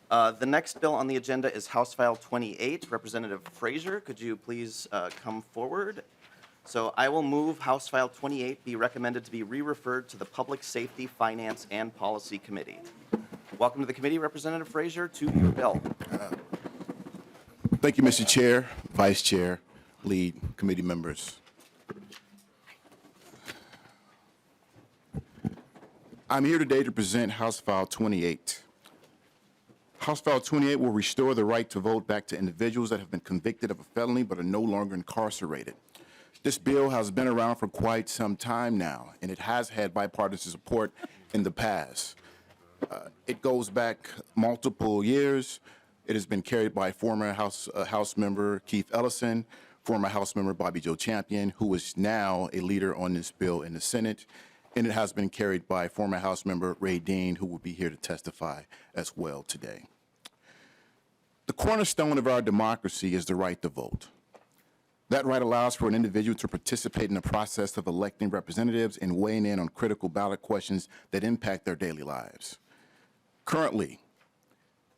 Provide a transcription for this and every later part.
The next bill on the agenda is House File 28. Representative Frazier, could you please come forward? So I will move House File 28 be recommended to be re-referred to the Public Safety, Finance, and Policy Committee. Welcome to the committee, Representative Frazier, to your bill. Thank you, Mr. Chair, Vice Chair, lead committee members. I'm here today to present House File 28. House File 28 will restore the right to vote back to individuals that have been convicted of a felony but are no longer incarcerated. This bill has been around for quite some time now, and it has had bipartisan support in the past. It goes back multiple years. It has been carried by former House member Keith Ellison, former House member Bobby Joe Champion, who is now a leader on this bill in the Senate, and it has been carried by former House member Dane, who will be here to testify as well today. The cornerstone of our democracy is the right to vote. That right allows for an individual to participate in the process of electing representatives and weighing in on critical ballot questions that impact their daily lives. Currently,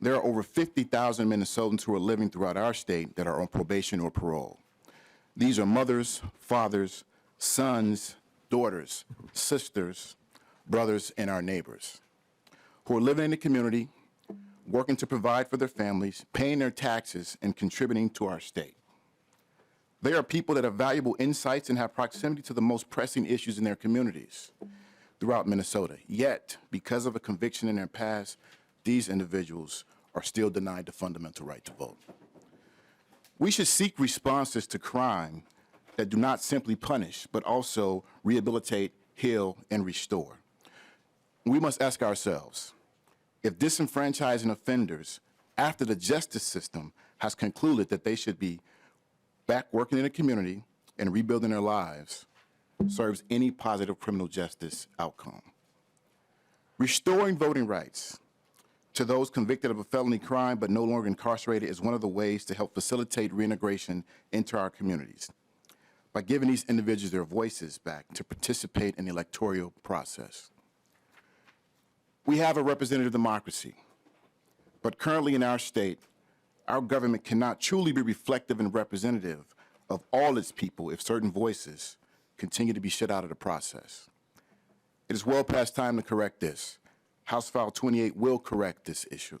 there are over 50,000 Minnesotans who are living throughout our state that are on probation or parole. These are mothers, fathers, sons, daughters, sisters, brothers, and our neighbors who are living in the community, working to provide for their families, paying their taxes, and contributing to our state. They are people that have valuable insights and have proximity to the most pressing issues in their communities throughout Minnesota. Yet, because of a conviction in their past, these individuals are still denied the fundamental right to vote. We should seek responses to crime that do not simply punish, but also rehabilitate, heal, and restore. We must ask ourselves, if disenfranchising offenders after the justice system has concluded that they should be back working in the community and rebuilding their lives, serves any positive criminal justice outcome. Restoring voting rights to those convicted of a felony crime but no longer incarcerated is one of the ways to help facilitate reintegration into our communities by giving these individuals their voices back to participate in the electoral process. We have a representative democracy, but currently in our state, our government cannot truly be reflective and representative of all its people if certain voices continue to be shut out of the process. It is well past time to correct this. House File 28 will correct this issue.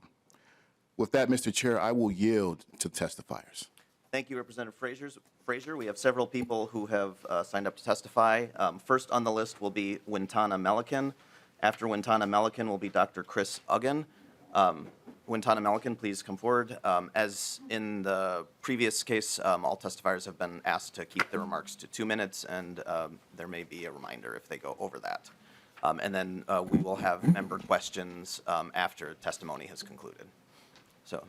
With that, Mr. Chair, I will yield to testifiers. Thank you, Representative Frazier. We have several people who have signed up to testify. First on the list will be Wintana Melican. After Wintana Melican will be Dr. Chris Uggan. Wintana Melican, please come forward. As in the previous case, all testifiers have been asked to keep their remarks to 2 minutes, and there may be a reminder if they go over that. And then we will have member questions after testimony has concluded. So,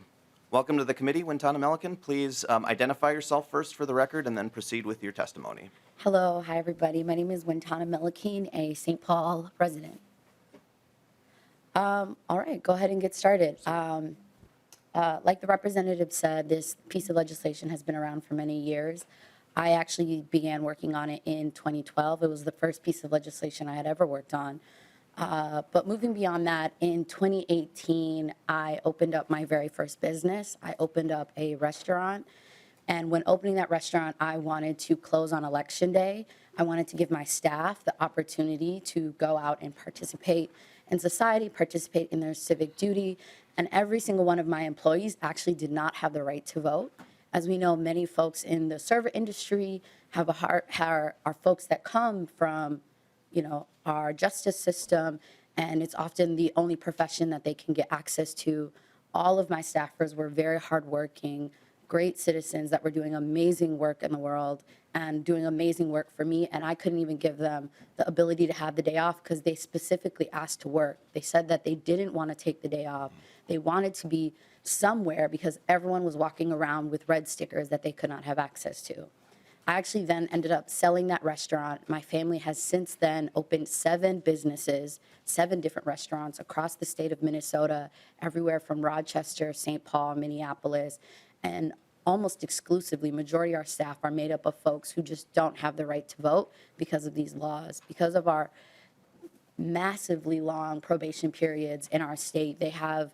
welcome to the committee, Wintana Melican. Please identify yourself first for the record and then proceed with your testimony. Hello, hi everybody. My name is Wintana Melican, a St. Paul resident. All right, go ahead and get started. Like the representative said, this piece of legislation has been around for many years. I actually began working on it in 2012. It was the first piece of legislation I had ever worked on. But moving beyond that, in 2018, I opened up my very first business. I opened up a restaurant. And when opening that restaurant, I wanted to close on Election Day. I wanted to give my staff the opportunity to go out and participate in society, participate in their civic duty. And every single one of my employees actually did not have the right to vote. As we know, many folks in the server industry have are folks that come from, our justice system, and it's often the only profession that they can get access to. All of my staffers were very hardworking, great citizens that were doing amazing work in the world and doing amazing work for me, and I couldn't even give them the ability to have the day off because they specifically asked to work. They said that they didn't want to take the day off. They wanted to be somewhere because everyone was walking around with red stickers that they could not have access to. I actually then ended up selling that restaurant. My family has since then opened 7 businesses, 7 different restaurants across the state of Minnesota, everywhere from Rochester, St. Paul, Minneapolis, and almost exclusively, majority of our staff are made up of folks who just don't have the right to vote because of these laws. Because of our massively long probation periods in our state, they have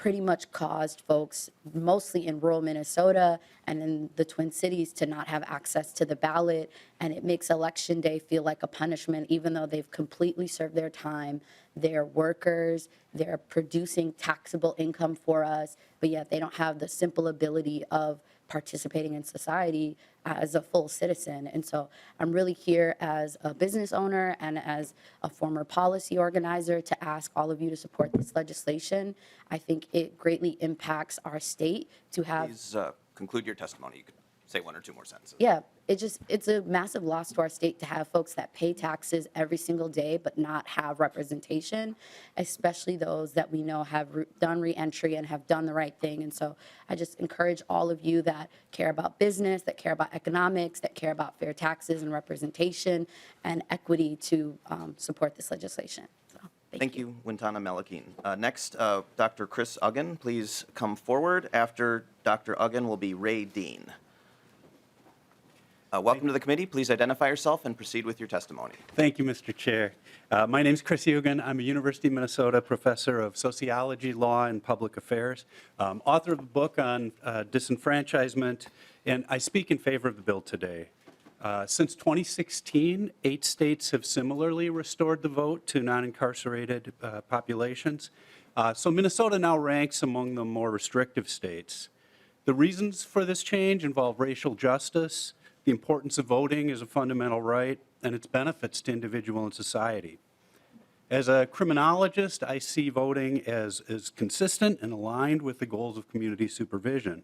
pretty much caused folks, mostly in rural Minnesota and in the Twin Cities, to not have access to the ballot. And it makes Election Day feel like a punishment, even though they've completely served their time. They're workers, they're producing taxable income for us, but yet they don't have the simple ability of participating in society as a full citizen. And so I'm really here as a business owner and as a former policy organizer to ask all of you to support this legislation. I think it greatly impacts our state to have. Please conclude your testimony. You could say one or two more sentences. Yeah, it's a massive loss to our state to have folks that pay taxes every single day but not have representation, especially those that we know have done reentry and have done the right thing. And so I just encourage all of you that care about business, that care about economics, that care about fair taxes and representation and equity to support this legislation. So, Thank you, Wintana Melikin. Next, Dr. Chris Uggan, please come forward. After Dr. Uggan will be Ray Dean. Welcome to the committee. Please identify yourself and proceed with your testimony. Thank you, Mr. Chair. My name is Chris Uggan. I'm a University of Minnesota professor of sociology, law, and public affairs, author of a book on disenfranchisement, and I speak in favor of the bill today. Since 2016, 8 states have similarly restored the vote to non-incarcerated populations. So Minnesota now ranks among the more restrictive states. The reasons for this change involve racial justice, the importance of voting as a fundamental right, and its benefits to individual and society. As a criminologist, I see voting as consistent and aligned with the goals of community supervision.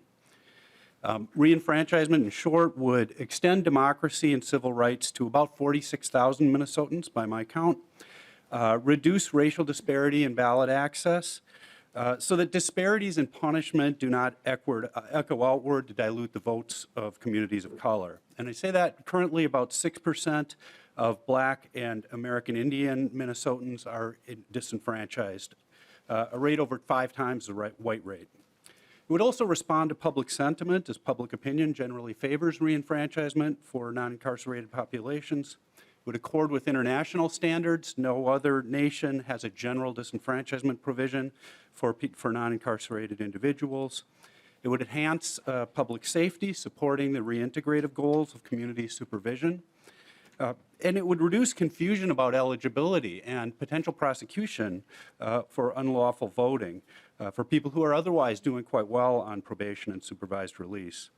Reenfranchisement, in short, would extend democracy and civil rights to about 46,000 Minnesotans, by my count, reduce racial disparity in ballot access, so that disparities in punishment do not echo outward to dilute the votes of communities of color. And I say that currently about 6% of Black and American Indian Minnesotans are disenfranchised, a rate over 5 times the white rate. It would also respond to public sentiment, as public opinion generally favors reenfranchisement for non-incarcerated populations. It would accord with international standards. No other nation has a general disenfranchisement provision for non-incarcerated individuals. It would enhance public safety, supporting the reintegrative goals of community supervision. And it would reduce confusion about eligibility and potential prosecution for unlawful voting for people who are otherwise doing quite well on probation and supervised release.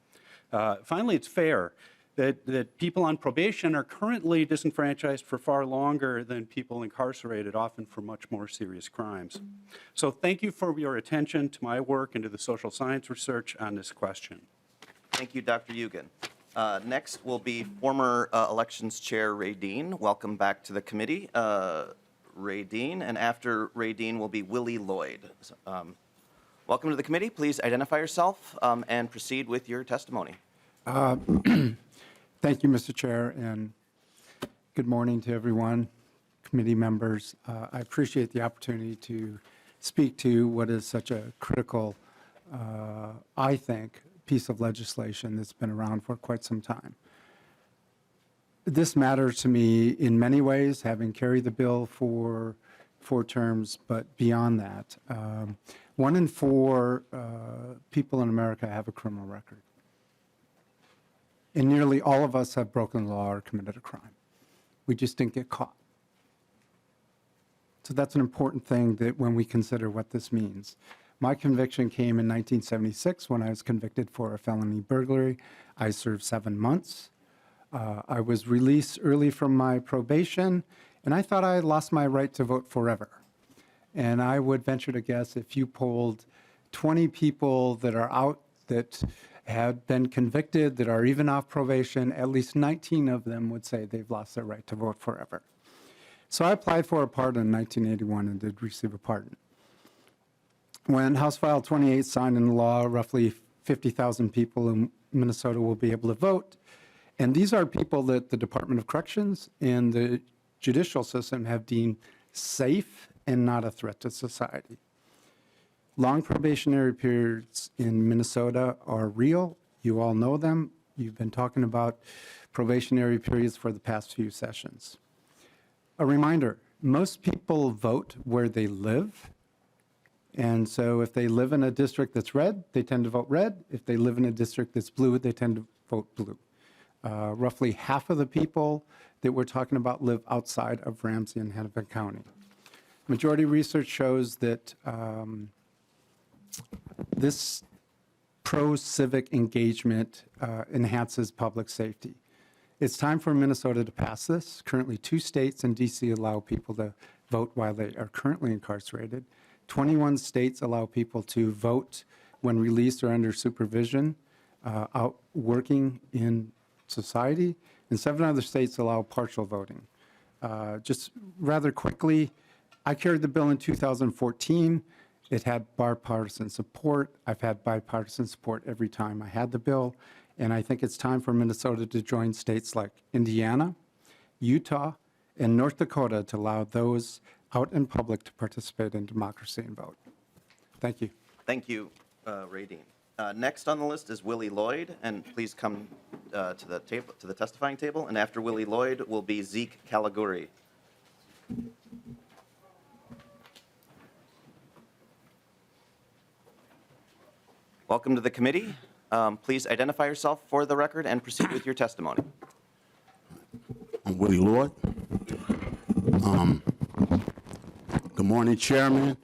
Finally, it's fair that people on probation are currently disenfranchised for far longer than people incarcerated, often for much more serious crimes. So thank you for your attention to my work and to the social science research on this question. Thank you, Dr. Uggan. Next will be former Elections Chair Ray Dean. Welcome back to the committee, Ray Dean. And after Ray Dean will be Willie Lloyd. Welcome to the committee. Please identify yourself and proceed with your testimony. Thank you, Mr. Chair, and good morning to everyone, committee members. I appreciate the opportunity to speak to what is such a critical, I think, piece of legislation that's been around for quite some time. This matters to me in many ways, having carried the bill for 4 terms, but beyond that. 1 in 4 people in America have a criminal record. And nearly all of us have broken the law or committed a crime. We just didn't get caught. So that's an important thing that when we consider what this means. My conviction came in 1976 when I was convicted for a felony burglary. I served 7 months. I was released early from my probation, and I thought I had lost my right to vote forever. And I would venture to guess if you polled 20 people that are out that had been convicted, that are even off probation, at least 19 of them would say they've lost their right to vote forever. So I applied for a pardon in 1981 and did receive a pardon. When House File 28 signed into law, roughly 50,000 people in Minnesota will be able to vote. And these are people that the Department of Corrections and the judicial system have deemed safe and not a threat to society. Long probationary periods in Minnesota are real. You all know them. You've been talking about probationary periods for the past few sessions. A reminder, most people vote where they live, And so if they live in a district that's red, they tend to vote red. If they live in a district that's blue, they tend to vote blue. Roughly half of the people that we're talking about live outside of Ramsey and Hennepin County. Majority research shows that this pro-civic engagement enhances public safety. It's time for Minnesota to pass this. Currently, 2 states and D.C. allow people to vote while they are currently incarcerated. 21 states allow people to vote when released or under supervision, out working in society, and 7 other states allow partial voting. Just rather quickly, I carried the bill in 2014. It had bipartisan support. I've had bipartisan support every time I had the bill, and I think it's time for Minnesota to join states like Indiana, Utah, and North Dakota to allow those out in public to participate in democracy and vote. Thank you. Thank you, Ray Dean. Next on the list is Willie Lloyd, and please come to the testifying table. And after Willie Lloyd will be Zeke Caliguri. Welcome to the committee. Please identify yourself for the record and proceed with your testimony. I'm Willie Lloyd. Good morning, Chairman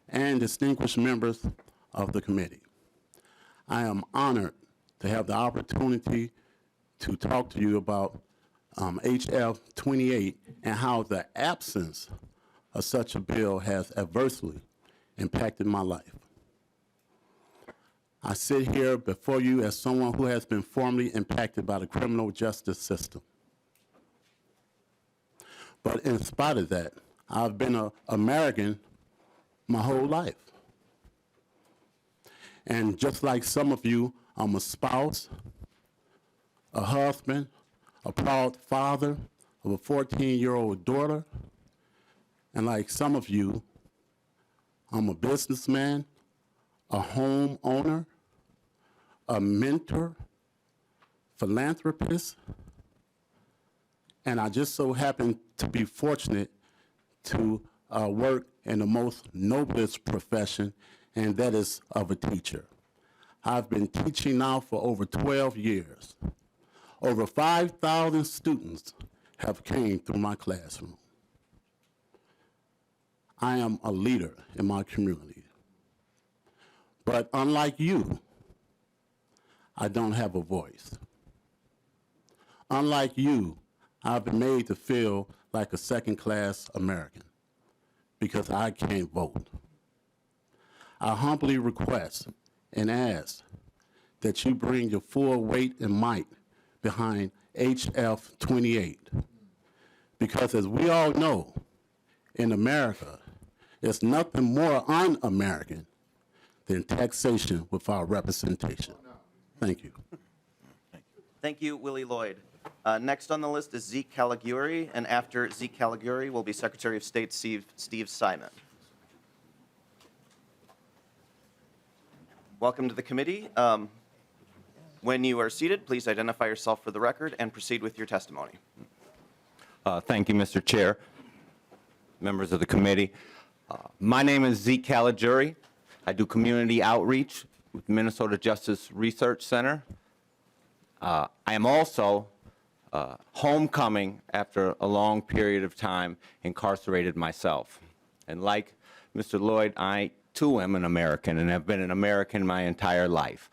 and distinguished members of the committee. I am honored to have the opportunity to talk to you about HF 28 and how the absence of such a bill has adversely impacted my life. I sit here before you as someone who has been formerly impacted by the criminal justice system. But in spite of that, I've been an American my whole life. And just like some of you, I'm a spouse, a husband, a proud father of a 14-year-old daughter. And like some of you, I'm a businessman, a homeowner, a mentor, philanthropist, and I just so happen to be fortunate to work in the most noblest profession, and that is of a teacher. I've been teaching now for over 12 years. Over 5,000 students have came through my classroom. I am a leader in my community. But unlike you, I don't have a voice. Unlike you, I've been made to feel like a second-class American because I can't vote. I humbly request and ask that you bring your full weight and might behind HF 28, because as we all know, in America, there's nothing more un-American than taxation without representation. Thank you. Thank you, Willie Lloyd. Next on the list is Zeke Caliguri, and after Zeke Caliguri will be Secretary of State Steve Simon. Welcome to the committee. When you are seated, please identify yourself for the record and proceed with your testimony. Thank you, Mr. Chair, members of the committee. My name is Zeke Caliguri. I do community outreach with Minnesota Justice Research Center. I am also homecoming after a long period of time incarcerated myself. And like Mr. Lloyd, I too am an American and have been an American my entire life.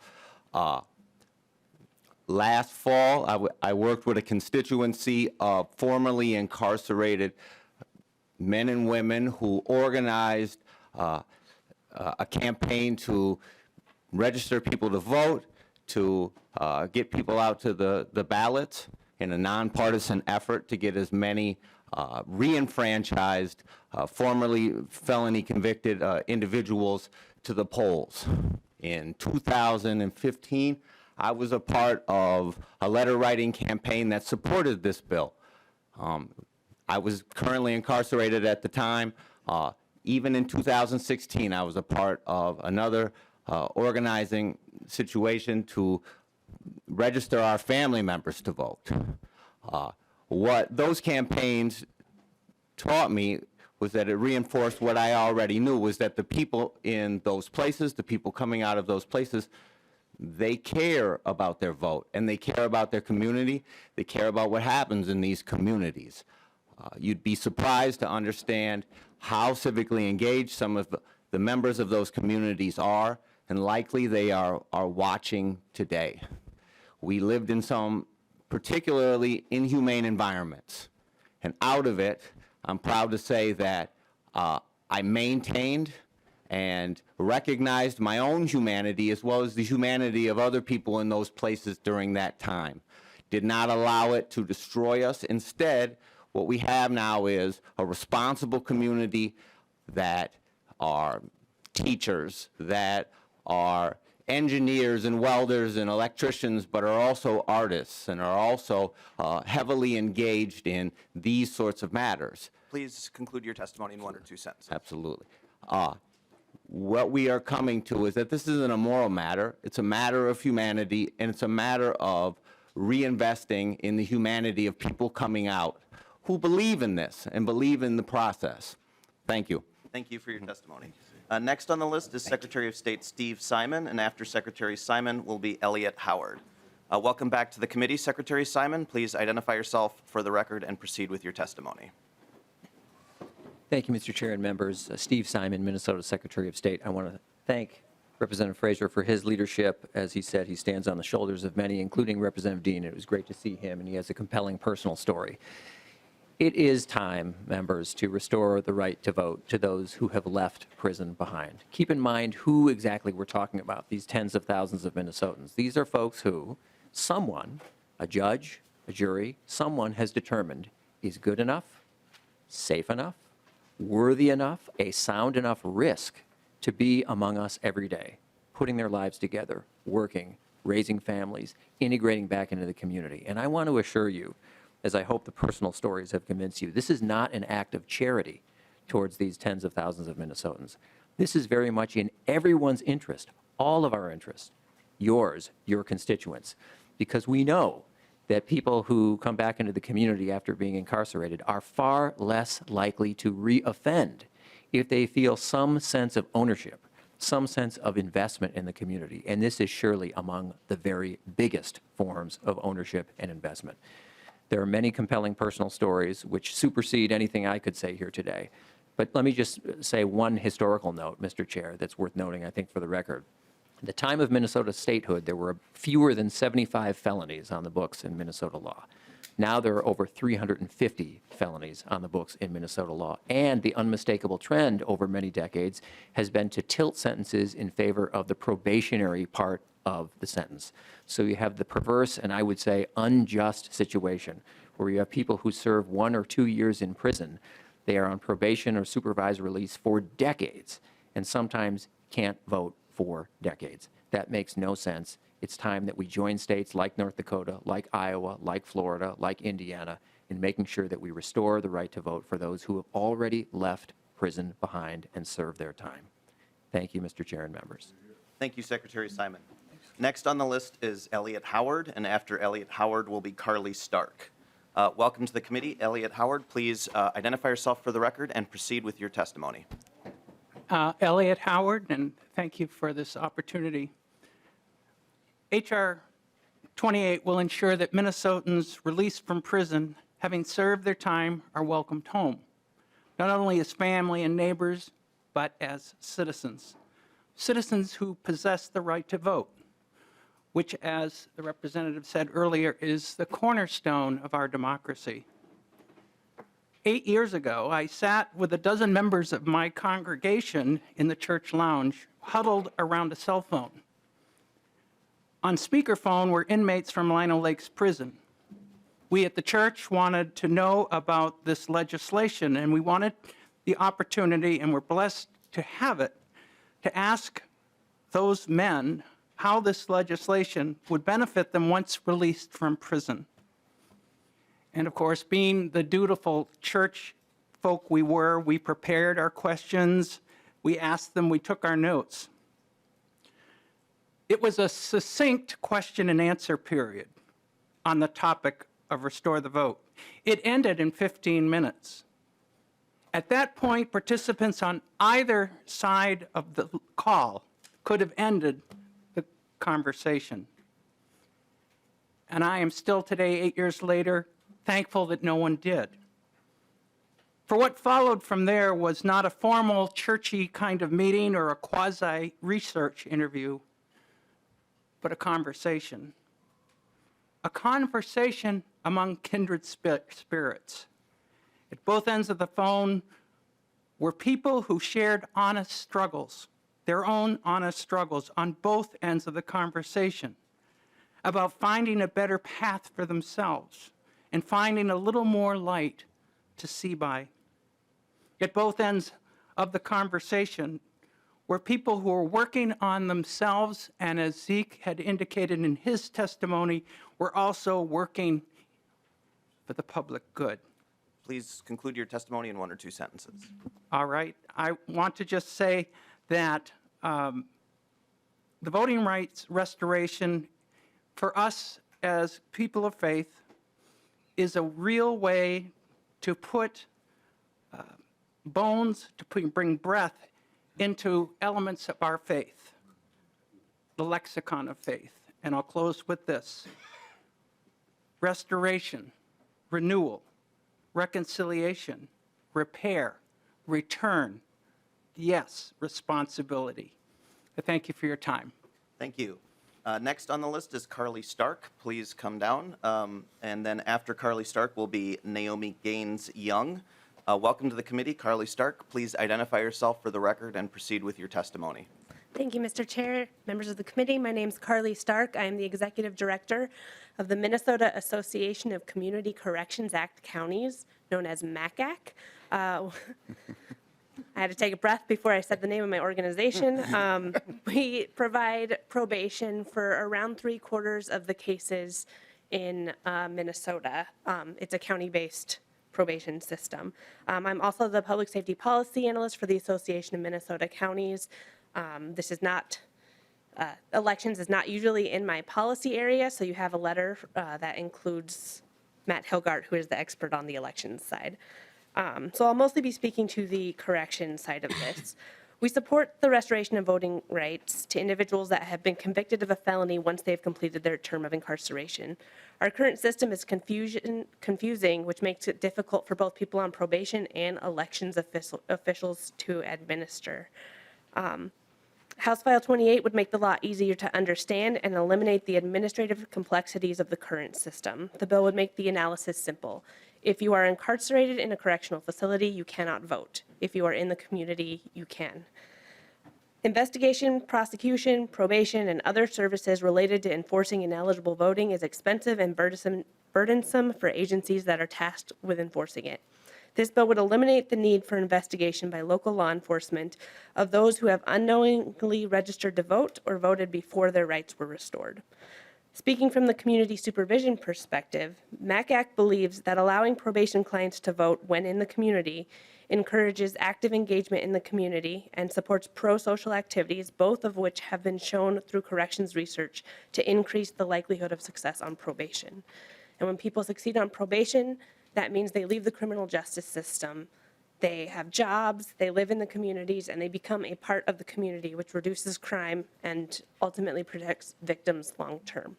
Last fall, I worked with a constituency of formerly incarcerated men and women who organized a campaign to register people to vote, to get people out to the ballots in a nonpartisan effort to get as many re-enfranchised, formerly felony convicted individuals to the polls. In 2015, I was a part of a letter writing campaign that supported this bill. I was currently incarcerated at the time. Even in 2016, I was a part of another organizing situation to register our family members to vote. What those campaigns taught me was that it reinforced what I already knew, was that the people in those places, the people coming out of those places, they care about their vote, and they care about their community. They care about what happens in these communities. You'd be surprised to understand how civically engaged some of the members of those communities are, and likely they are watching today. We lived in some particularly inhumane environments, and out of it, I'm proud to say that I maintained and recognized my own humanity as well as the humanity of other people in those places during that time. Did not allow it to destroy us. Instead, what we have now is a responsible community that are teachers, that are engineers and welders and electricians, but are also artists and are also heavily engaged in these sorts of matters. Please conclude your testimony in 1 or 2 sentences. Absolutely. What we are coming to is that this isn't a moral matter. It's a matter of humanity, and it's a matter of reinvesting in the humanity of people coming out who believe in this and believe in the process. Thank you. Thank you for your testimony. Next on the list is Secretary of State Steve Simon, and after Secretary Simon will be Elliot Howard. Welcome back to the committee, Secretary Simon. Please identify yourself for the record and proceed with your testimony. Thank you, Mr. Chair and members. Steve Simon, Minnesota Secretary of State. I want to thank Representative Frazier for his leadership. As he said, he stands on the shoulders of many, including Representative Dean. It was great to see him, and he has a compelling personal story. It is time, members, to restore the right to vote to those who have left prison behind. Keep in mind who exactly we're talking about, these tens of thousands of Minnesotans. These are folks who someone, a judge, a jury, someone has determined is good enough, safe enough, worthy enough, a sound enough risk to be among us every day, putting their lives together, working, raising families, integrating back into the community. And I want to assure you, as I hope the personal stories have convinced you, this is not an act of charity towards these tens of thousands of Minnesotans. This is very much in everyone's interest, all of our interest, yours, your constituents, because we know that people who come back into the community after being incarcerated are far less likely to reoffend if they feel some sense of ownership, some sense of investment in the community. And this is surely among the very biggest forms of ownership and investment. There are many compelling personal stories which supersede anything I could say here today. But let me just say one historical note, Mr. Chair, that's worth noting, I think, for the record. At the time of Minnesota statehood, there were fewer than 75 felonies on the books in Minnesota law. Now there are over 350 felonies on the books in Minnesota law. And the unmistakable trend over many decades has been to tilt sentences in favor of the probationary part of the sentence. So you have the perverse and I would say unjust situation where you have people who serve 1 or 2 years in prison. They are on probation or supervised release for decades and sometimes can't vote for decades. That makes no sense. It's time that we join states like North Dakota, like Iowa, like Florida, like Indiana, in making sure that we restore the right to vote for those who have already left prison behind and served their time. Thank you, Mr. Chair and members. Thank you, Secretary Simon. Next on the list is Elliot Howard, and after Elliot Howard will be Carly Stark. Welcome to the committee. Elliot Howard, please identify yourself for the record and proceed with your testimony. Elliot Howard, and thank you for this opportunity. H.R. 28 will ensure that Minnesotans released from prison, having served their time, are welcomed home, not only as family and neighbors, but as citizens. Citizens who possess the right to vote, which, as the representative said earlier, is the cornerstone of our democracy. 8 years ago, I sat with a dozen members of my congregation in the church lounge, huddled around a cell phone. On speakerphone were inmates from Lino Lakes Prison. We at the church wanted to know about this legislation, and we wanted the opportunity, and we're blessed to have it, to ask those men how this legislation would benefit them once released from prison. And of course, being the dutiful church folk we were, we prepared our questions, we asked them, we took our notes. It was a succinct question and answer period on the topic of restore the vote. It ended in 15 minutes. At that point, participants on either side of the call could have ended the conversation. And I am still today, 8 years later, thankful that no one did. For what followed from there was not a formal, churchy kind of meeting or a quasi-research interview, but a conversation. A conversation among kindred spirits. At both ends of the phone were people who shared honest struggles, their own honest struggles on both ends of the conversation, about finding a better path for themselves and finding a little more light to see by. At both ends of the conversation were people who were working on themselves, and as Zeke had indicated in his testimony, were also working for the public good. Please conclude your testimony in 1 or 2 sentences. All right. I want to just say that the voting rights restoration for us as people of faith is a real way to put bones, to bring breath into elements of our faith, the lexicon of faith. And I'll close with this. Restoration, renewal, reconciliation, repair, return, yes, responsibility. I thank you for your time. Thank you. Next on the list is Carly Stark. Please come down. And then after Carly Stark will be Naomi Gaines Young. Welcome to the committee, Carly Stark. Please identify yourself for the record and proceed with your testimony. Thank you, Mr. Chair, members of the committee. My name is Carly Stark. I am the Executive Director of the Minnesota Association of Community Corrections Act Counties, known as MACAC. I had to take a breath before I said the name of my organization. We provide probation for around 3/4 of the cases in Minnesota. It's a county-based probation system. I'm also the Public Safety Policy Analyst for the Association of Minnesota Counties. This is not, elections is not usually in my policy area, so you have a letter that includes Matt Hilgart, who is the expert on the elections side. So I'll mostly be speaking to the correction side of this. We support the restoration of voting rights to individuals that have been convicted of a felony once they've completed their term of incarceration. Our current system is confusing, which makes it difficult for both people on probation and elections officials to administer. House File 28 would make the law easier to understand and eliminate the administrative complexities of the current system. The bill would make the analysis simple. If you are incarcerated in a correctional facility, you cannot vote. If you are in the community, you can. Investigation, prosecution, probation, and other services related to enforcing ineligible voting is expensive and burdensome for agencies that are tasked with enforcing it. This bill would eliminate the need for investigation by local law enforcement of those who have unknowingly registered to vote or voted before their rights were restored. Speaking from the community supervision perspective, MACAC believes that allowing probation clients to vote when in the community encourages active engagement in the community and supports pro-social activities, both of which have been shown through corrections research to increase the likelihood of success on probation. And when people succeed on probation, that means they leave the criminal justice system, they have jobs, they live in the communities, and they become a part of the community, which reduces crime and ultimately protects victims long term.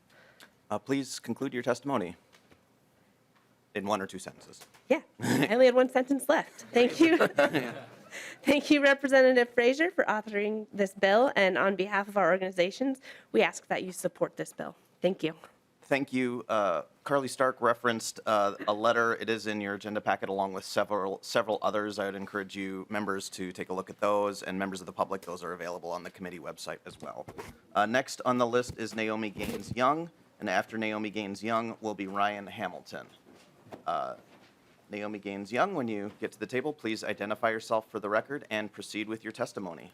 Please conclude your testimony in 1 or 2 sentences. Yeah, I only had 1 sentence left. Thank you. Thank you, Representative Frazier, for authoring this bill. And on behalf of our organizations, we ask that you support this bill. Thank you. Thank you. Carly Stark referenced a letter. It is in your agenda packet along with several others. I would encourage you members to take a look at those, and members of the public, those are available on the committee website as well. Next on the list is Naomi Gaines Young, and after Naomi Gaines Young will be Ryan Hamilton. Naomi Gaines Young, when you get to the table, please identify yourself for the record and proceed with your testimony.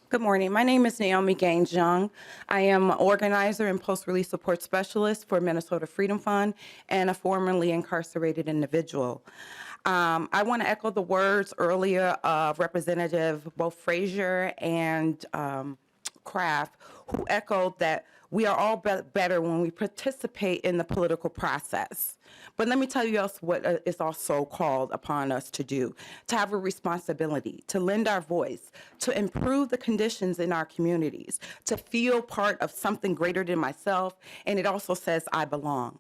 Good morning. My name is Naomi Gaines Young. I am an organizer and post-release support specialist for Minnesota Freedom Fund and a formerly incarcerated individual. I want to echo the words earlier of Representative both Frazier and Kraft, who echoed that We are all better when we participate in the political process. But let me tell you else what is also called upon us to do: to have a responsibility, to lend our voice, to improve the conditions in our communities, to feel part of something greater than myself, and it also says I belong.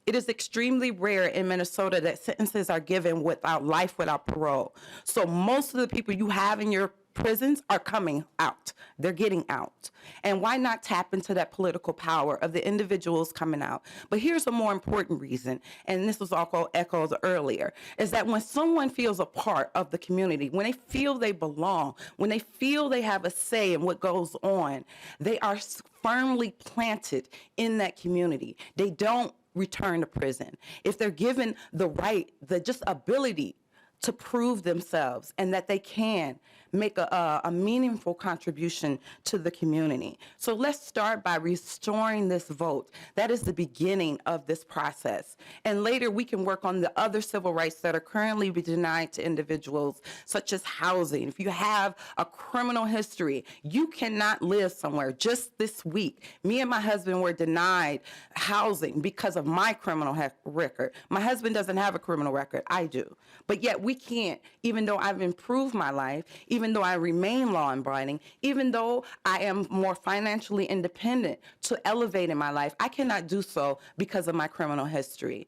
It is extremely rare in Minnesota that sentences are given without life without parole. So most of the people you have in your prisons are coming out. They're getting out. And why not tap into that political power of the individuals coming out? But here's a more important reason, and this was also echoed earlier, is that when someone feels a part of the community, when they feel they belong, when they feel they have a say in what goes on, they are firmly planted in that community. They don't return to prison. If they're given the right, the just ability to prove themselves and that they can make a meaningful contribution to the community. So let's start by restoring this vote. That is the beginning of this process. And later we can work on the other civil rights that are currently denied to individuals, such as housing. If you have a criminal history, you cannot live somewhere. Just this week, me and my husband were denied housing because of my criminal record. My husband doesn't have a criminal record, I do. But yet we can't, even though I've improved my life, even though I remain law-abiding, even though I am more financially independent to elevate in my life, I cannot do so because of my criminal history.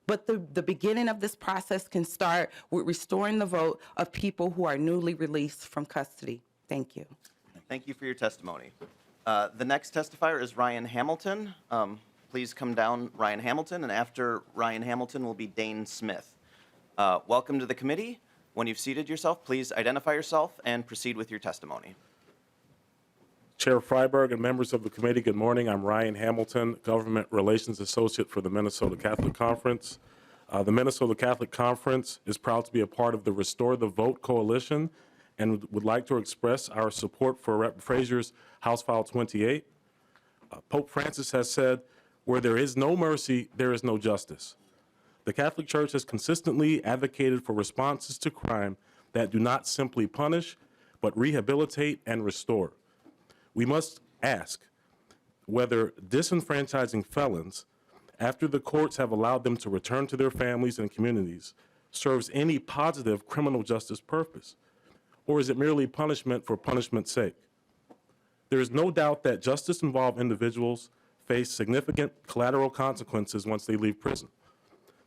But the beginning of this process can start with restoring the vote of people who are newly released from custody. Thank you. Thank you for your testimony. The next testifier is Ryan Hamilton. Please come down, Ryan Hamilton, and after Ryan Hamilton will be Dane Smith. Welcome to the committee. When you've seated yourself, please identify yourself and proceed with your testimony. Chair Freiberg and members of the committee, good morning. I'm Ryan Hamilton, Government Relations Associate for the Minnesota Catholic Conference. The Minnesota Catholic Conference is proud to be a part of the Restore the Vote Coalition and would like to express our support for Rep. Frazier's House File 28. Pope Francis has said, "Where there is no mercy, there is no justice." The Catholic Church has consistently advocated for responses to crime that do not simply punish, but rehabilitate and restore. We must ask whether disenfranchising felons, after the courts have allowed them to return to their families and communities, serves any positive criminal justice purpose, or is it merely punishment for punishment's sake? There is no doubt that justice-involved individuals face significant collateral consequences once they leave prison.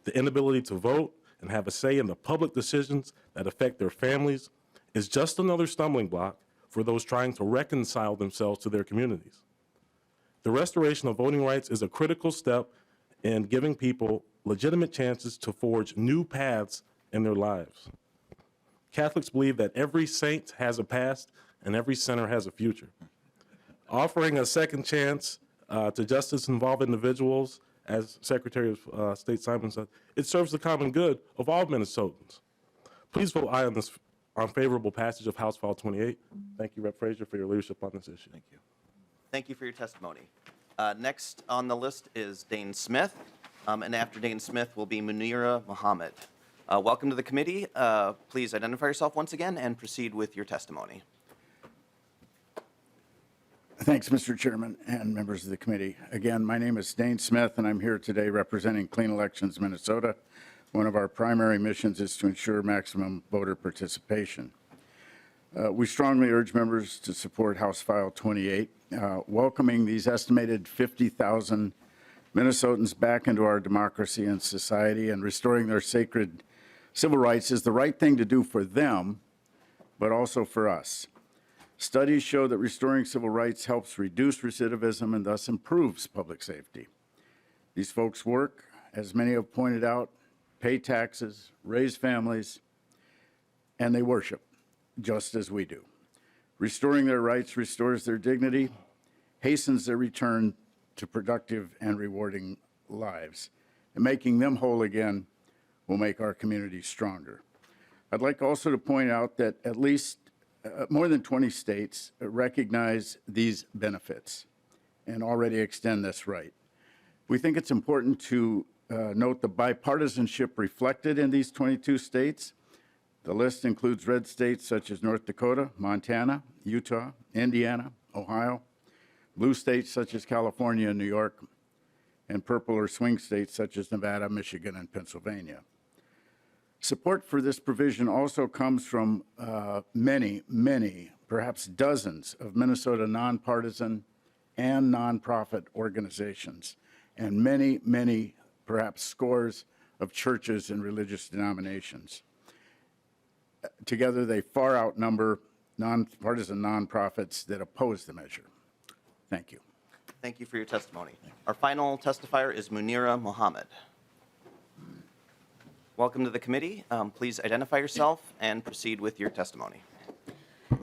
The inability to vote and have a say in the public decisions that affect their families is just another stumbling block for those trying to reconcile themselves to their communities. The restoration of voting rights is a critical step in giving people legitimate chances to forge new paths in their lives. Catholics believe that every saint has a past and every sinner has a future. Offering a second chance to justice-involved individuals, as Secretary of State Simon said, it serves the common good of all Minnesotans. Please vote aye on favorable passage of House File 28. Thank you, Rep. Frazier, for your leadership on this issue. Thank you. Thank you for your testimony. Next on the list is Dane Smith, and after Dane Smith will be Munira Mohamed. Welcome to the committee. Please identify yourself once again and proceed with your testimony. Thanks, Mr. Chairman and members of the committee. Again, my name is Dane Smith, and I'm here today representing Clean Elections Minnesota. One of our primary missions is to ensure maximum voter participation. We strongly urge members to support House File 28, welcoming these estimated 50,000 Minnesotans back into our democracy and society and restoring their sacred civil rights is the right thing to do for them, but also for us. Studies show that restoring civil rights helps reduce recidivism and thus improves public safety. These folks work, as many have pointed out, pay taxes, raise families, and they worship, just as we do. Restoring their rights restores their dignity, hastens their return to productive and rewarding lives, and making them whole again will make our community stronger. I'd like also to point out that at least more than 20 states recognize these benefits and already extend this right. We think it's important to note the bipartisanship reflected in these 22 states. The list includes red states such as North Dakota, Montana, Utah, Indiana, Ohio, blue states such as California and New York, and purple or swing states such as Nevada, Michigan, and Pennsylvania. Support for this provision also comes from many, perhaps dozens of Minnesota nonpartisan and nonprofit organizations, and many, perhaps scores of churches and religious denominations. Together, they far outnumber nonpartisan nonprofits that oppose the measure. Thank you. Thank you for your testimony. Our final testifier is Munira Mohamed. Welcome to the committee. Please identify yourself and proceed with your testimony.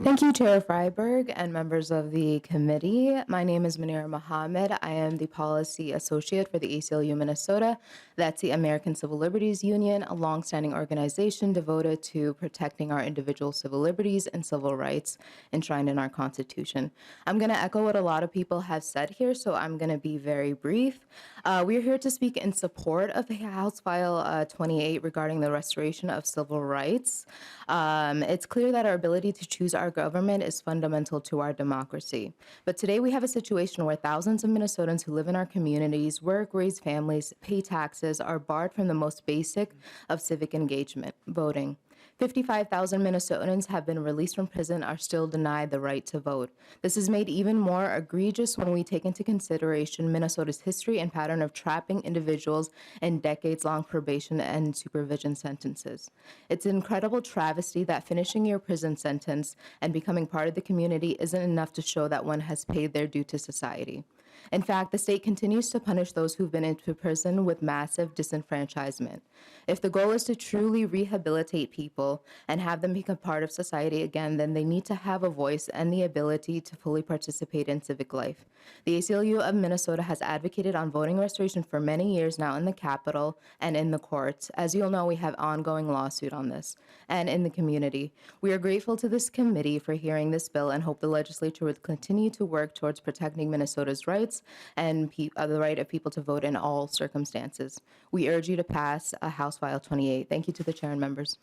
Thank you, Chair Freiberg and members of the committee. My name is Munira Mohamed. I am the Policy Associate for the ACLU Minnesota. That's the American Civil Liberties Union, a longstanding organization devoted to protecting our individual civil liberties and civil rights enshrined in our Constitution. I'm going to echo what a lot of people have said here, so I'm going to be very brief. We're here to speak in support of the House File 28 regarding the restoration of civil rights. It's clear that our ability to choose our government is fundamental to our democracy. But today we have a situation where thousands of Minnesotans who live in our communities, work, raise families, pay taxes, are barred from the most basic of civic engagement, voting. 55,000 Minnesotans have been released from prison, are still denied the right to vote. This is made even more egregious when we take into consideration Minnesota's history and pattern of trapping individuals in decades-long probation and supervision sentences. It's an incredible travesty that finishing your prison sentence and becoming part of the community isn't enough to show that one has paid their due to society. In fact, the state continues to punish those who've been into prison with massive disenfranchisement. If the goal is to truly rehabilitate people and have them become part of society again, then they need to have a voice and the ability to fully participate in civic life. The ACLU of Minnesota has advocated on voting restoration for many years now in the Capitol and in the courts. As you'll know, we have ongoing lawsuit on this and in the community. We are grateful to this committee for hearing this bill and hope the legislature will continue to work towards protecting Minnesota's rights and the right of people to vote in all circumstances. We urge you to pass House File 28. Thank you to the chair and members.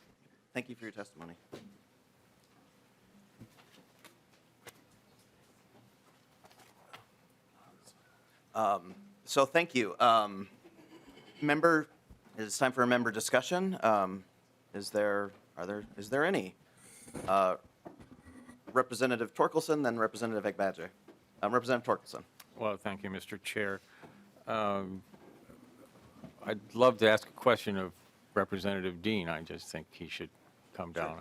Thank you for your testimony. So thank you. Member, it's time for a member discussion. Is there any? Representative Torkelson, then Representative Agbaje. Representative Torkelson. Well, thank you, Mr. Chair. I'd love to ask a question of Representative Dean. I just think he should come down.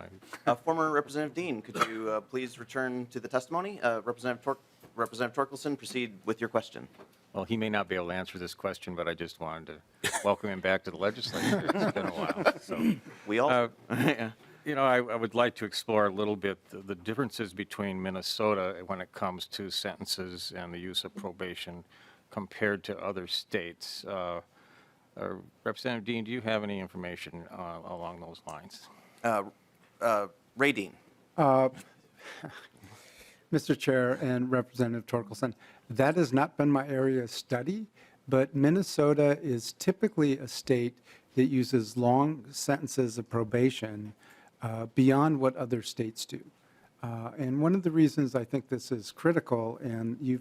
Former Representative Dean, could you please return to the testimony? Representative Torkelson, proceed with your question. Well, he may not be able to answer this question, but I just wanted to welcome him back to the legislature. It's been a while. So, we all. You know, I would like to explore a little bit the differences between Minnesota when it comes to sentences and the use of probation compared to other states. Representative Dean, do you have any information along those lines? Ray Dean. Mr. Chair and Representative Torkelson, that has not been my area of study, but Minnesota is typically a state that uses long sentences of probation beyond what other states do. And one of the reasons I think this is critical, and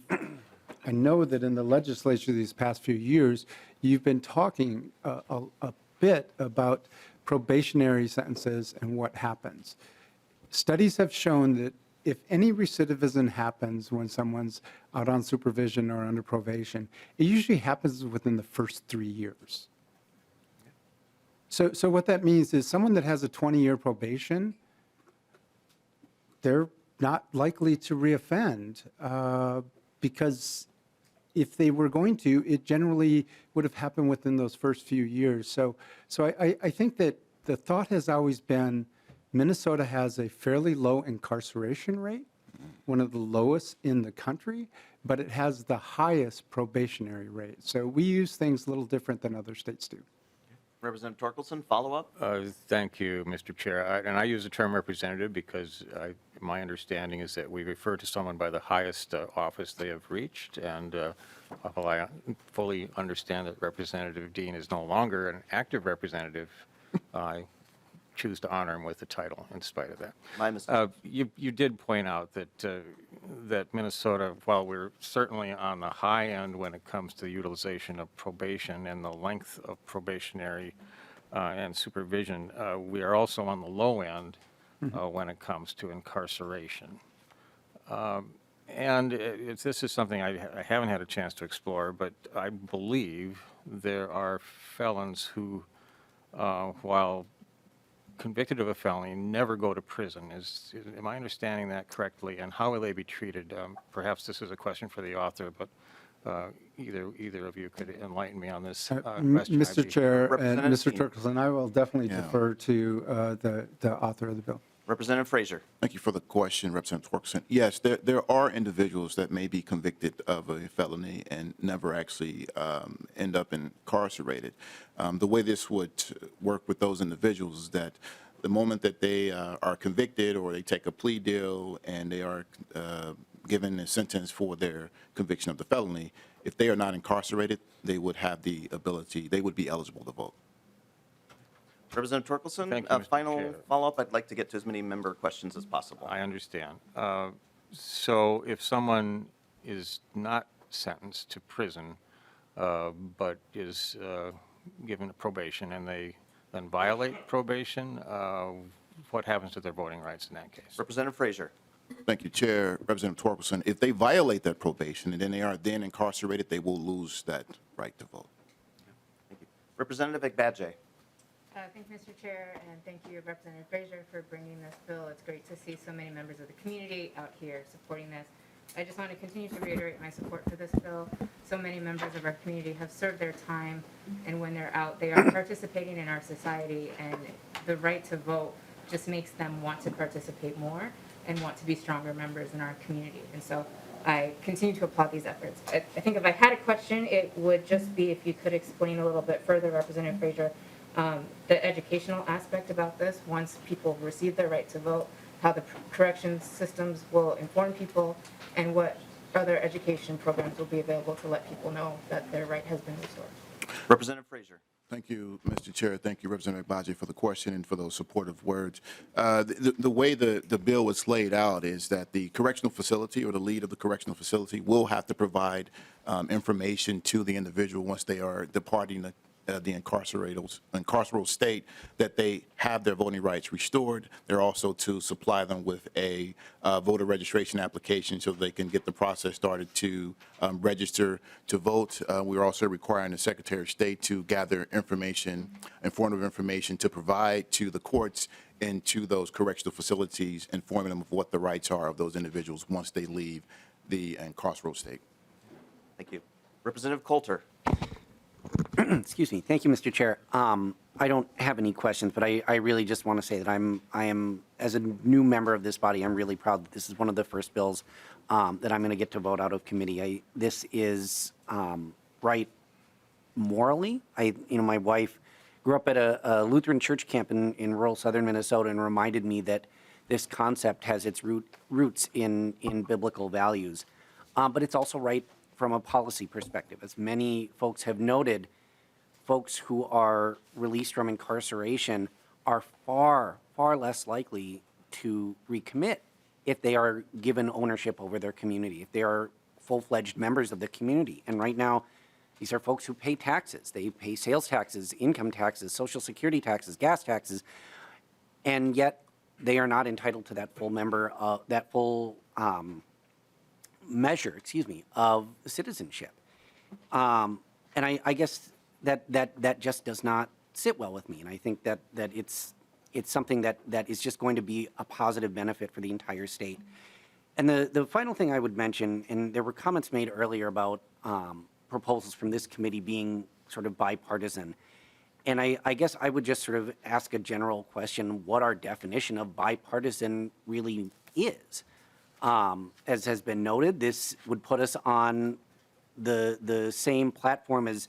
I know that in the legislature these past few years, you've been talking a bit about probationary sentences and what happens. Studies have shown that if any recidivism happens when someone's out on supervision or under probation, it usually happens within the first 3 years. So what that means is someone that has a 20-year probation, they're not likely to reoffend because if they were going to, it generally would have happened within those first few years. So I think that the thought has always been Minnesota has a fairly low incarceration rate, one of the lowest in the country, but it has the highest probationary rate. So we use things a little different than other states do. Representative Torkelson, follow up. Thank you, Mr. Chair. And I use the term representative because my understanding is that we refer to someone by the highest office they have reached. And while I fully understand that Representative Dean is no longer an active representative, I choose to honor him with the title in spite of that. My mistake. You did point out that that Minnesota, while we're certainly on the high end when it comes to the utilization of probation and the length of probationary and supervision, we are also on the low end when it comes to incarceration. And this is something I haven't had a chance to explore, but I believe there are felons who, while convicted of a felony, never go to prison. Am I understanding that correctly? And how will they be treated? Perhaps this is a question for the author, but either of you could enlighten me on this question. Mr. Chair and Mr. Representative Turkelson, I will definitely defer to the author of the bill. Representative Frazier. Thank you for the question, Representative Torkelson. Yes, there are individuals that may be convicted of a felony and never actually end up incarcerated. The way this would work with those individuals is that the moment that they are convicted or they take a plea deal and they are given a sentence for their conviction of the felony, if they are not incarcerated, they would have the ability, they would be eligible to vote. Representative Torkelson, Thank you, Mr. final Chair. follow-up. I'd like to get to as many member questions as possible. I understand. So if someone is not sentenced to prison, but is given a probation and they then violate probation, what happens to their voting rights in that case? Representative Frazier. Thank you, Chair. Representative Torkelson, if they violate that probation and then they are then incarcerated, they will lose that right to vote. Thank you. Representative Agbaje. Thank you, Mr. Chair, and thank you, Representative Frazier, for bringing this bill. It's great to see so many members of the community out here supporting this. I just want to continue to reiterate my support for this bill. So many members of our community have served their time, and when they're out, they are participating in our society, and the right to vote just makes them want to participate more and want to be stronger members in our community. And so I continue to applaud these efforts. I think if I had a question, it would just be if you could explain a little bit further, Representative Frazier, the educational aspect about this, once people receive their right to vote, how the corrections systems will inform people, and what other education programs will be available to let people know that their right has been restored. Representative Frazier. Thank you, Mr. Chair. Thank you, Representative Agbaje, for the question and for those supportive words. The way the bill is laid out is that the correctional facility or the lead of the correctional facility will have to provide information to the individual once they are departing the incarceral state that they have their voting rights restored. They're also to supply them with a voter registration application so they can get the process started to register to vote. We're also requiring the Secretary of State to gather information, informative information to provide to the courts and to those correctional facilities, informing them of what the rights are of those individuals once they leave the incarceral state. Thank you. Representative Coulter. Excuse me. Thank you, Mr. Chair. I don't have any questions, but I really just want to say that I am, as a new member of this body, I'm really proud that this is one of the first bills that I'm going to get to vote out of committee. This is right morally. My wife grew up at a Lutheran church camp in rural southern Minnesota and reminded me that this concept has its roots in biblical values. But it's also right from a policy perspective. As many folks have noted, folks who are released from incarceration are far, far less likely to recommit if they are given ownership over their community, if they are full-fledged members of the community. And right now, these are folks who pay taxes. They pay sales taxes, income taxes, Social Security taxes, gas taxes, and yet they are not entitled to that full measure, of citizenship. And I guess that just does not sit well with me. And I think that it's something that is just going to be a positive benefit for the entire state. And the final thing I would mention, and there were comments made earlier about proposals from this committee being sort of bipartisan. And I guess I would just sort of ask a general question, what our definition of bipartisan really is. As has been noted, this would put us on the same platform as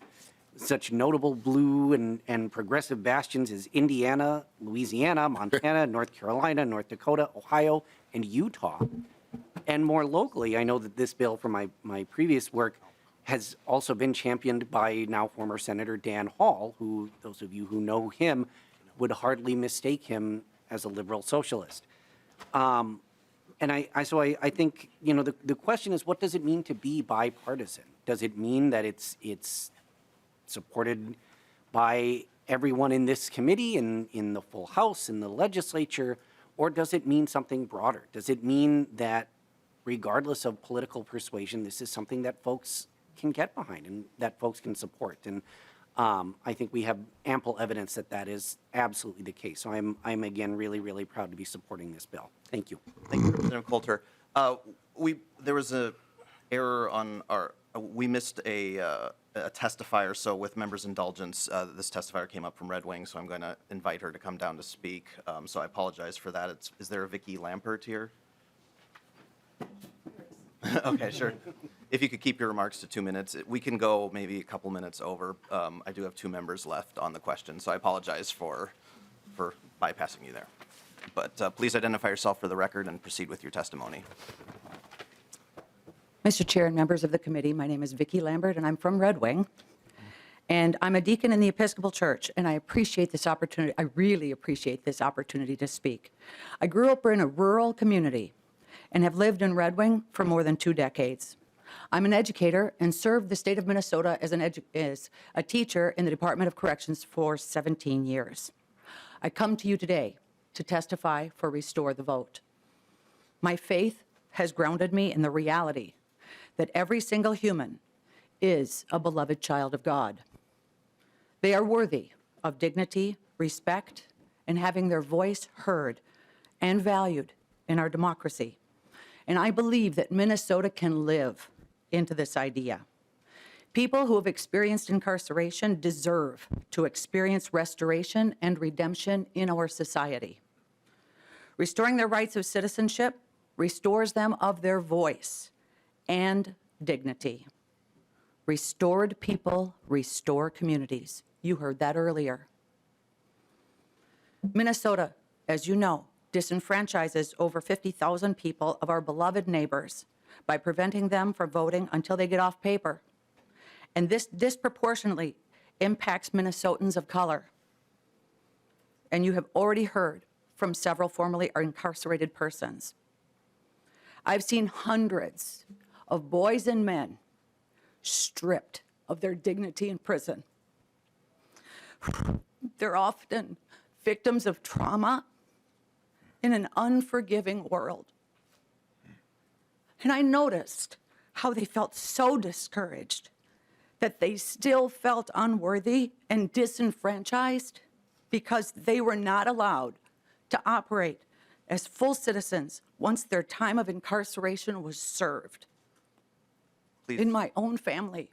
such notable blue and progressive bastions as Indiana, Louisiana, Montana, North Carolina, North Dakota, Ohio, and Utah. And more locally, I know that this bill from my previous work has also been championed by now former Senator Dan Hall, who, those of you who know him, would hardly mistake him as a liberal socialist. I think, you know, the question is, what does it mean to be bipartisan? Does it mean that it's supported by everyone in this committee and in the full House, in the legislature, or does it mean something broader? Does it mean that regardless of political persuasion, this is something that folks can get behind and that folks can support? And I think we have ample evidence that that is absolutely the case. So I'm again really, really proud to be supporting this bill. Thank you. Thank you, Representative Coulter. There was a error on our, we missed a testifier, so with members' indulgence, this testifier came up from Red Wing, so I'm going to invite her to come down to speak. So I apologize for that. Is there a Vicki Lampert here? Okay, sure. If you could keep your remarks to 2 minutes. We can go maybe a couple minutes over. I do have 2 members left on the question, so I apologize for bypassing you there. But please identify yourself for the record and proceed with your testimony. Mr. Chair and members of the committee, my name is Vicki Lambert, and I'm from Red Wing. And I'm a deacon in the Episcopal Church, and I appreciate this opportunity. I really appreciate this opportunity to speak. I grew up in a rural community and have lived in Red Wing for more than 2 decades. I'm an educator and served the state of Minnesota as a teacher in the Department of Corrections for 17 years. I come to you today to testify for Restore the Vote. My faith has grounded me in the reality that every single human is a beloved child of God. They are worthy of dignity, respect, and having their voice heard and valued in our democracy. And I believe that Minnesota can live into this idea. People who have experienced incarceration deserve to experience restoration and redemption in our society. Restoring their rights of citizenship restores them of their voice and dignity. Restored people restore communities. You heard that earlier. Minnesota, as you know, disenfranchises over 50,000 people of our beloved neighbors by preventing them from voting until they get off paper. And this disproportionately impacts Minnesotans of color. And you have already heard from several formerly incarcerated persons. I've seen hundreds of boys and men stripped of their dignity in prison. They're often victims of trauma in an unforgiving world. And I noticed how they felt so discouraged that they still felt unworthy and disenfranchised because they were not allowed to operate as full citizens once their time of incarceration was served. Please. In my own family,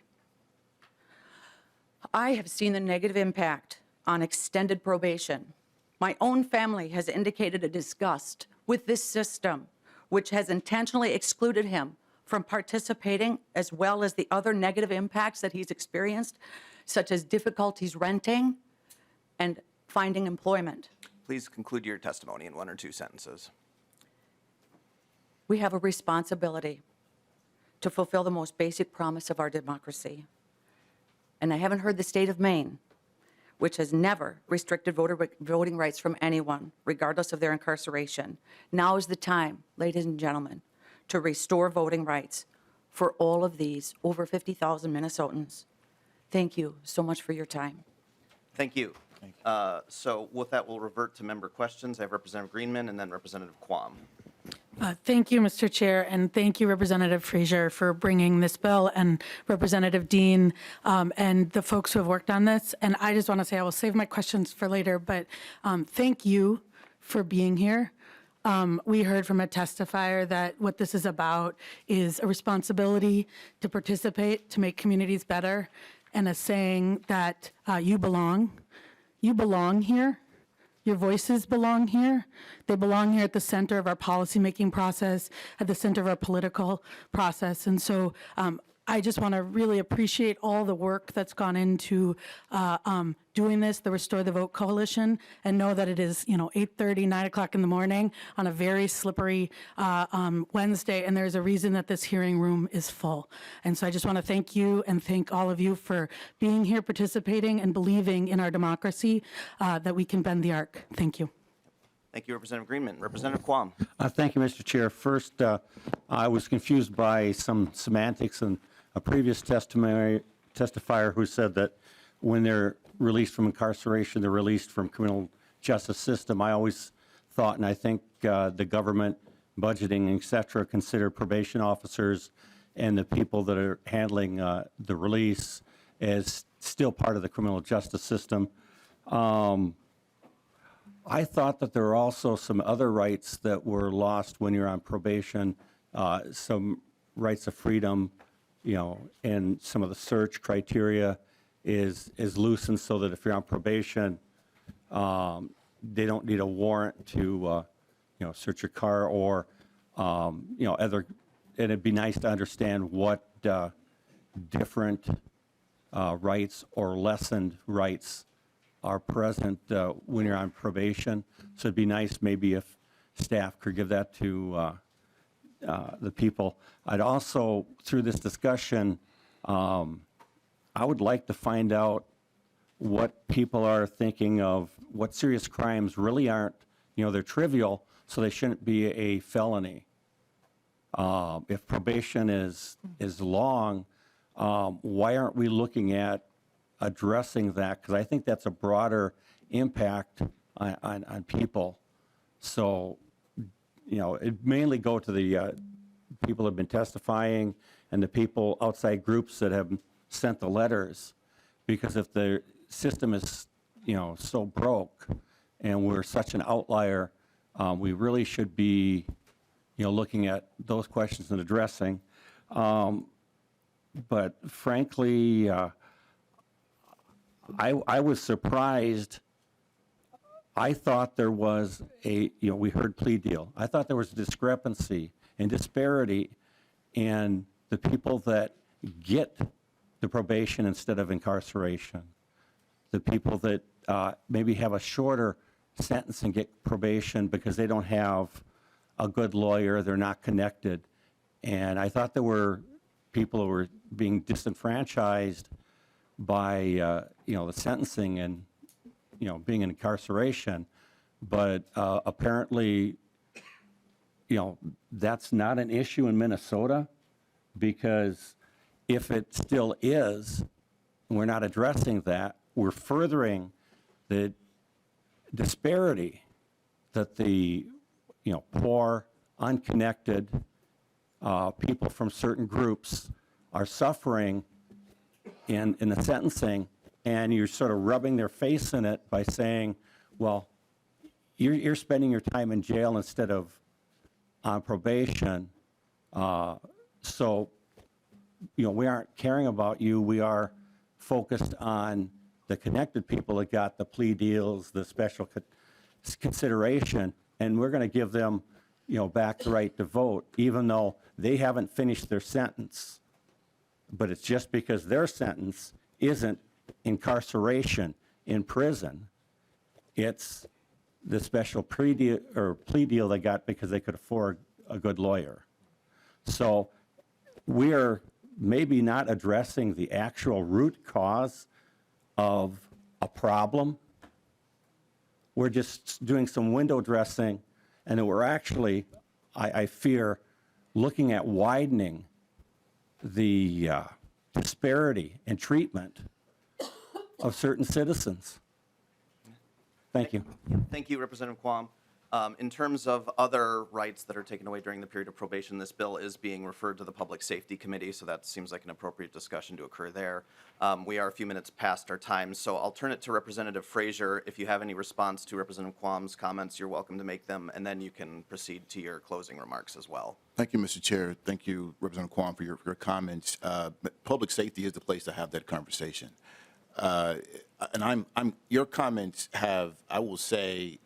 I have seen the negative impact on extended probation. My own family has indicated a disgust with this system, which has intentionally excluded him from participating, as well as the other negative impacts that he's experienced, such as difficulties renting and finding employment. Please conclude your testimony in 1 or 2 sentences. We have a responsibility to fulfill the most basic promise of our democracy. And I haven't heard the state of Maine, which has never restricted voting rights from anyone, regardless of their incarceration. Now is the time, ladies and gentlemen, to restore voting rights for all of these over 50,000 Minnesotans. Thank you so much for your time. Thank you. So with that, we'll revert to member questions. I have Representative Greenman and then Representative Quam. Thank you, Mr. Chair, and thank you, Representative Frazier, for bringing this bill, and Representative Dean, and the folks who have worked on this. And I just want to say I will save my questions for later, but thank you for being here. We heard from a testifier that what this is about is a responsibility to participate, to make communities better, and a saying that you belong. You belong here. Your voices belong here. They belong here at the center of our policymaking process, at the center of our political process. And so I just want to really appreciate all the work that's gone into doing this, the Restore the Vote Coalition, and know that it is, 8:30, 9 o'clock in the morning on a very slippery Wednesday, and there's a reason that this hearing room is full. And so I just want to thank you and thank all of you for being here, participating, and believing in our democracy, that we can bend the arc. Thank you. Thank you, Representative Greenman. Representative Quam. Thank you, Mr. Chair. First, I was confused by some semantics in a previous testifier who said that when they're released from incarceration, they're released from criminal justice system. I always thought, and I think the government, budgeting, et cetera, consider probation officers and the people that are handling the release as still part of the criminal justice system. I thought that there were also some other rights that were lost when you're on probation, some rights of freedom, you know, and some of the search criteria is loosened so that if you're on probation, they don't need a warrant to, you know, search your car or, you know, other, and it'd be nice to understand what different rights or lessened rights are present when you're on probation. So it'd be nice maybe if staff could give that to the people. I'd also, through this discussion, I would like to find out what people are thinking of, what serious crimes really aren't, you know, they're trivial, so they shouldn't be a felony. If probation is long, why aren't we looking at addressing that? Because I think that's a broader impact on people. So, you know, it mainly go to the people who have been testifying and the people outside groups that have sent the letters. Because if the system is, you know, so broke and we're such an outlier, we really should be, you know, looking at those questions and addressing. But frankly, I was surprised. I thought there was a, you know, we heard plea deal. I thought there was a discrepancy and disparity in the people that get the probation instead of incarceration. The people that maybe have a shorter sentence and get probation because they don't have a good lawyer, they're not connected. And I thought there were people who were being disenfranchised by, you know, the sentencing and, you know, being in incarceration. But apparently, you know, that's not an issue in Minnesota, because if it still is, and we're not addressing that, we're furthering the disparity that the, you know, poor, unconnected people from certain groups are suffering in the sentencing, and you're sort of rubbing their face in it by saying, well, you're spending your time in jail instead of on probation. So, you know, we aren't caring about you. We are focused on the connected people that got the plea deals, the special consideration, and we're going to give them, you know, back the right to vote, even though they haven't finished their sentence. But it's just because their sentence isn't incarceration in prison. It's the special plea deal they got because they could afford a good lawyer. So we are maybe not addressing the actual root cause of a problem. We're just doing some window dressing, and we're actually, I fear, looking at widening the disparity in treatment of certain citizens. Thank you. Thank you, Representative Quam. In terms of other rights that are taken away during the period of probation, this bill is being referred to the Public Safety Committee, so that seems like an appropriate discussion to occur there. We are a few minutes past our time, so I'll turn it to Representative Frazier. If you have any response to Representative Quam's comments, you're welcome to make them, and then you can proceed to your closing remarks as well. Thank you, Mr. Chair. Thank you, Representative Quam, for your comments. Public safety is the place to have that conversation. And your comments have, I will say,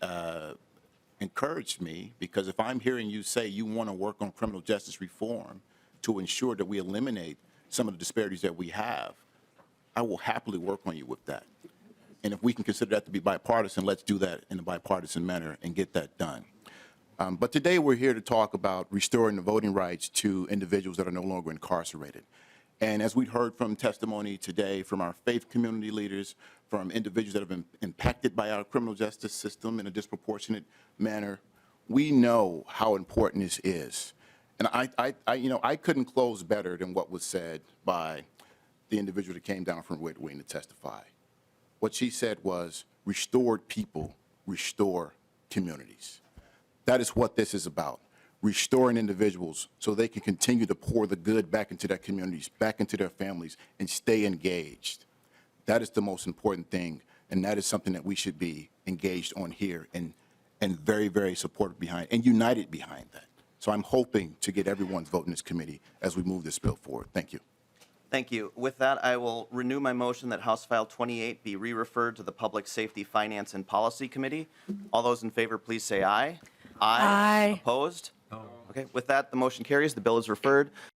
encouraged me, because if I'm hearing you say you want to work on criminal justice reform to ensure that we eliminate some of the disparities that we have, I will happily work on you with that. And if we can consider that to be bipartisan, let's do that in a bipartisan manner and get that done. But today we're here to talk about restoring the voting rights to individuals that are no longer incarcerated. And as we heard from testimony today from our faith community leaders, from individuals that have been impacted by our criminal justice system in a disproportionate manner. We know how important this is. And I couldn't close better than what was said by the individual that came down from Red Wing to testify. What she said was, restored people restore communities. That is what this is about, restoring individuals so they can continue to pour the good back into their communities, back into their families, and stay engaged. That is the most important thing, and that is something that we should be engaged on here and very, very supportive behind and united behind that. So I'm hoping to get everyone's vote in this committee as we move this bill forward. Thank you. Thank you. With that, I will renew my motion that House File 28 be re-referred to the Public Safety, Finance, and Policy Committee. All those in favor, please say aye. Aye. Opposed? Okay, with that, the motion carries. The bill is referred.